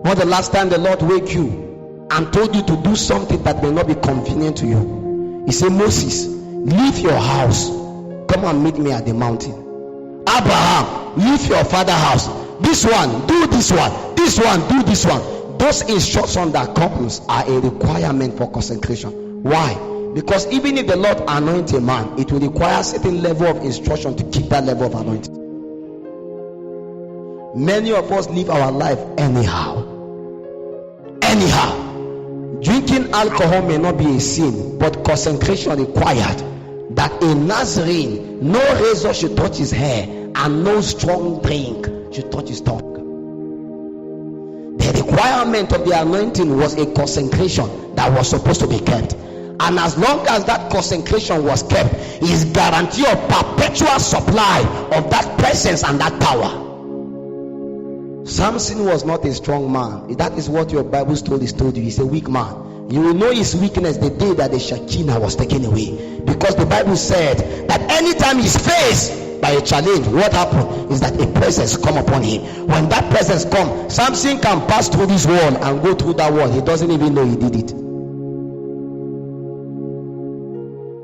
When the last time the Lord wake you and told you to do something that may not be convenient to you? He said, Moses, leave your house, come and meet me at the mountain. Abraham, leave your father's house. This one, do this one. This one, do this one. Those instructions that comes are a requirement for consecration. Why? Because even if the Lord anoints a man, it will require a certain level of instruction to keep that level of anointing. Many of us live our life anyhow. Drinking alcohol may not be a sin, but consecration required that a Nazarene, no razor should touch his hair and no strong drink should touch his tongue. The requirement of the anointing was a consecration that was supposed to be kept, and as long as that consecration was kept, is guarantee of perpetual supply of that presence and that power. Samson was not a strong man. That is what your Bible story told you. He's a weak man. You will know his weakness the day that the Shekinah was taken away, because the Bible said that anytime he's faced by a challenge, what happened is that a presence come upon him. When that presence come, Samson can pass through this wall and go through that wall. He doesn't even know he did it.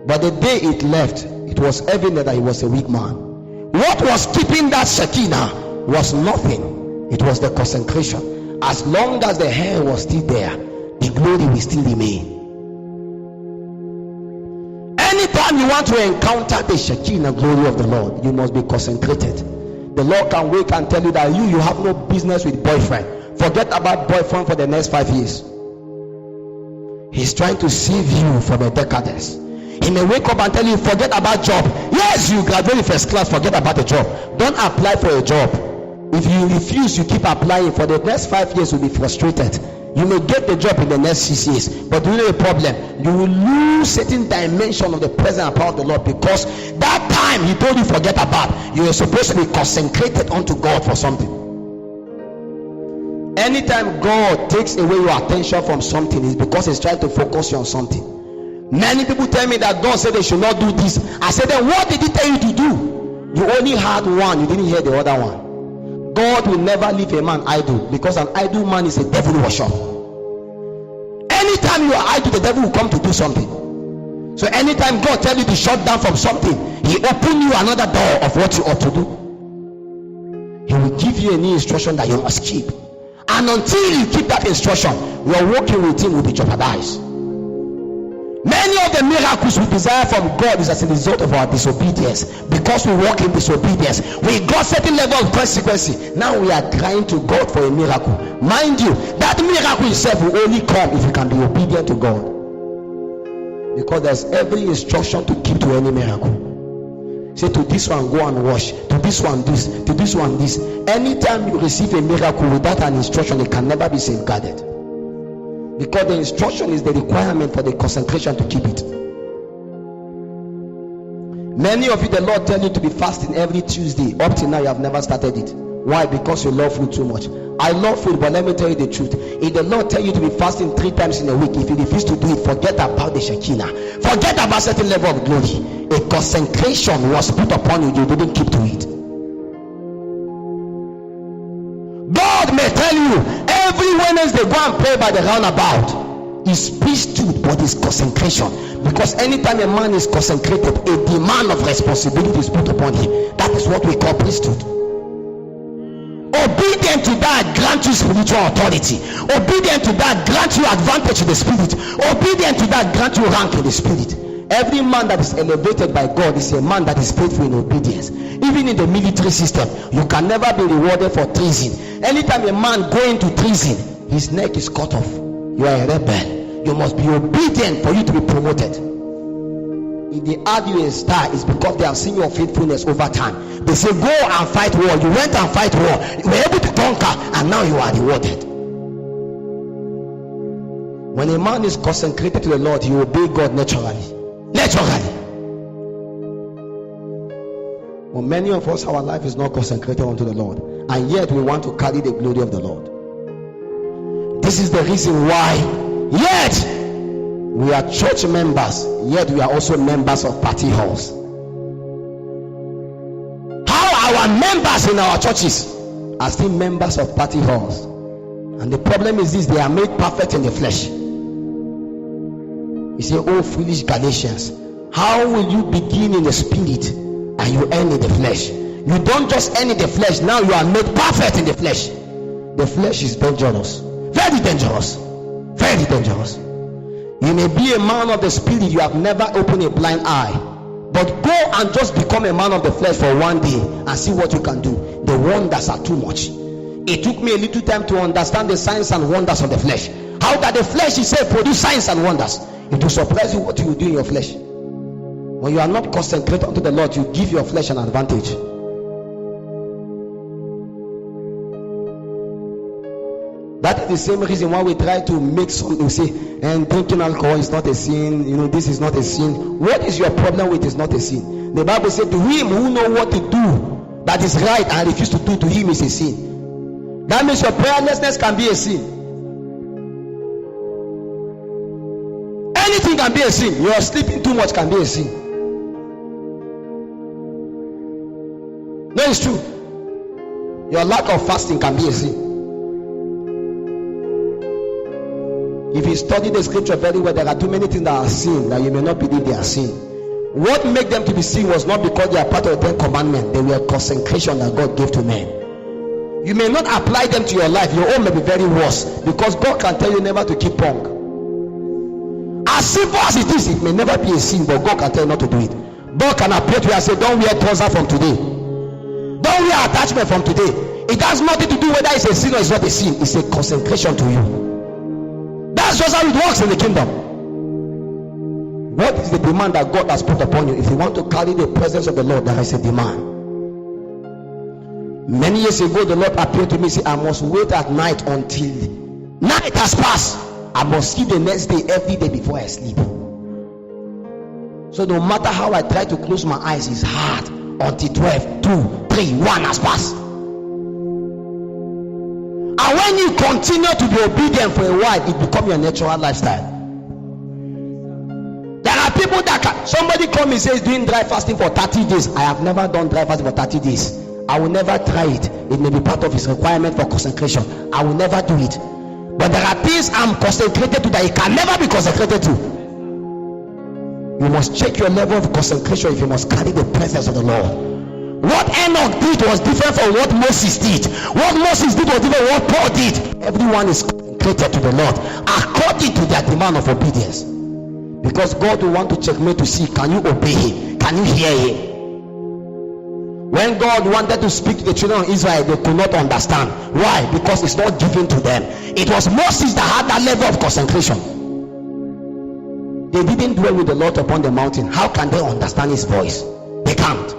But the day it left, it was evident that he was a weak man. What was keeping that Shekinah was nothing. It was the consecration. As long as the hair was still there, the glory will still remain. Anytime you want to encounter the Shekinah glory of the Lord, you must be consecrated. The Lord can wake and tell you that you have no business with boyfriend. Forget about boyfriend for the next 5 years. He's trying to save you from a decadence. He may wake up and tell you, forget about job. Yes, you graduated first class, forget about the job. Don't apply for a job. If you refuse, you keep applying, for the next 5 years you'll be frustrated. You may get the job in the next 6 years, but you know a problem. You will lose certain dimension of the presence and power of the Lord, because that time he told you forget about, you are supposed to be consecrated unto God for something. Anytime God takes away your attention from something, it's because he's trying to focus you on something. Many people tell me that God said they should not do this. I said, then what did he tell you to do? You only had one, you didn't hear the other one. God will never leave a man idle, because an idle man is a devil worship. Anytime you are idle, the devil will come to do something. So anytime God tells you to shut down from something, he open you another door of what you ought to do. He will give you a new instruction that you must keep, and until you keep that instruction, your working with him will be jeopardized. Many of the miracles we desire from God is as a result of our disobedience. Because we walk in disobedience, we got certain level of consequence. Now we are crying to God for a miracle. Mind you, that miracle itself will only come if you can be obedient to God. Because there's every instruction to keep to any miracle. Say to this one, go and wash. To this one, this. To this one, this. Anytime you receive a miracle without an instruction, it can never be safeguarded. Because the instruction is the requirement for the concentration to keep it. Many of you, the Lord tell you to be fasting every Tuesday. Up till now, you have never started it. Why? Because you love food too much. I love food, but let me tell you the truth. If the Lord tell you to be fasting 3 times in a week, if you refuse to do it, forget about the Shekinah. Forget about certain level of glory. A concentration was put upon you, you didn't keep to it. God may tell you every Wednesday go and pray by the roundabout. It's priesthood, but it's consecration. Because anytime a man is consecrated, a demand of responsibility is put upon him. That is what we call priesthood. Obedient to that grant you spiritual authority. Obedient to that grant you advantage in the spirit. Obedient to that grant you rank in the spirit. Every man that is elevated by God is a man that is faithful in obedience. Even in the military system, you can never be rewarded for treason. Anytime a man go into treason, his neck is cut off. You are a rebel. You must be obedient for you to be promoted. If they add you a star, it's because they have seen your faithfulness over time. They say go and fight war. You went and fight war. You were able to conquer, and now you are rewarded. When a man is consecrated to the Lord, he obey God naturally. Well, many of us, our life is not consecrated unto the Lord, and yet we want to carry the glory of the Lord. This is the reason why yet we are church members, yet we are also members of party halls. How our members in our churches are still members of party halls, And the problem is this: they are made perfect in the flesh. You say, oh foolish Galatians, how will you begin in the spirit and you end in the flesh? You don't just end in the flesh, now you are made perfect in the flesh. The flesh is dangerous, very dangerous, very dangerous. You may be a man of the spirit, you have never opened a blind eye, but go and just become a man of the flesh for one day and see what you can do. The wonders are too much. It took me a little time to understand the signs and wonders of the flesh. How that the flesh itself produce signs and wonders. It will surprise you what you will do in your flesh. When you are not concentrated unto the Lord, you give your flesh an advantage. That is the same reason why we try to make something. We say, and drinking alcohol is not a sin. This is not a sin. What is your problem with is not a sin? The Bible said, to him who know what to do that is right and refuse to do, to him is a sin. That means your prayerlessness can be a sin. Anything can be a sin. Your sleeping too much can be a sin. No, it's true. Your lack of fasting can be a sin. If you study the scripture very well, there are too many things that are sin that you may not believe they are sin. What made them to be sin was not because they are part of the 10 commandments. They were consecration that God gave to men. You may not apply them to your life. Your own may be very worse, because God can tell you never to keep punk. As simple as it is, it may never be a sin, but God can tell you not to do it. God can appear to you and say, don't wear trousers from today. Don't wear attachment from today. It has nothing to do whether it's a sin or it's not a sin. It's a consecration to you. That's just how it works in the kingdom. What is the demand that God has put upon you? If you want to carry the presence of the Lord, there is a demand. Many years ago, the Lord appeared to me and said, I must wait at night until night has passed. I must sleep the next day, every day before I sleep. So no matter how I try to close my eyes, it's hard until 12, 2, 3, 1 has passed. And when you continue to be obedient for a while, it becomes your natural lifestyle. There are people that can, somebody come and says doing dry fasting for 30 days. I have never done dry fasting for 30 days. I will never try it. It may be part of his requirement for consecration. I will never do it. But there are things I'm consecrated to that you can never be consecrated to. You must check your level of consecration if you must carry the presence of the Lord. What Enoch did was different from what Moses did. What Moses did was different from what Paul did. Everyone is consecrated to the Lord according to their demand of obedience. Because God will want to checkmate to see, can you obey him? Can you hear him? When God wanted to speak to the children of Israel, they could not understand. Why? Because it's not given to them. It was Moses that had that level of consecration. They didn't dwell with the Lord upon the mountain. How can they understand his voice? They can't.